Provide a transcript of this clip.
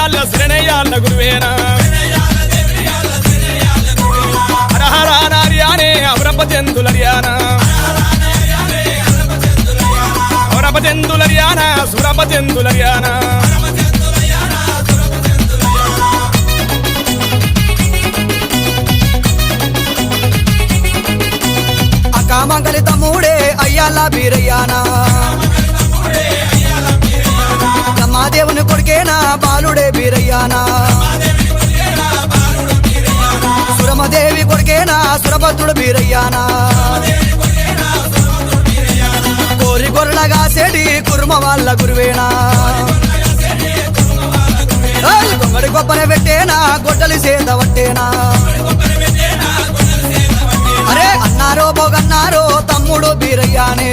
శరణయ్యాళ్ళ శరణయ్యాళ్ళ గురువేనా హరహరా నార్యానే అవరపచెందులర్యానా అవరపచెందులర్యానా సురపచెందులర్యానా కామంగలి తమ్ముడే అయ్యాల బీరయ్యానా రమాదేవుని కొడుకేనా బాలుడే బీరయ్యానా సురమదేవి కొడుకేనా సురభద్రుడు బీరయ్యానా కోరి గొర్రెలగా సెడి కుర్మ వాళ్ళ గురువేనా కొమ్మడి గొప్పని పెట్టేనా గొడ్డలి సేద పట్టేనా అరే అన్నారో బొగన్నారో తమ్ముడు బీరయ్యానే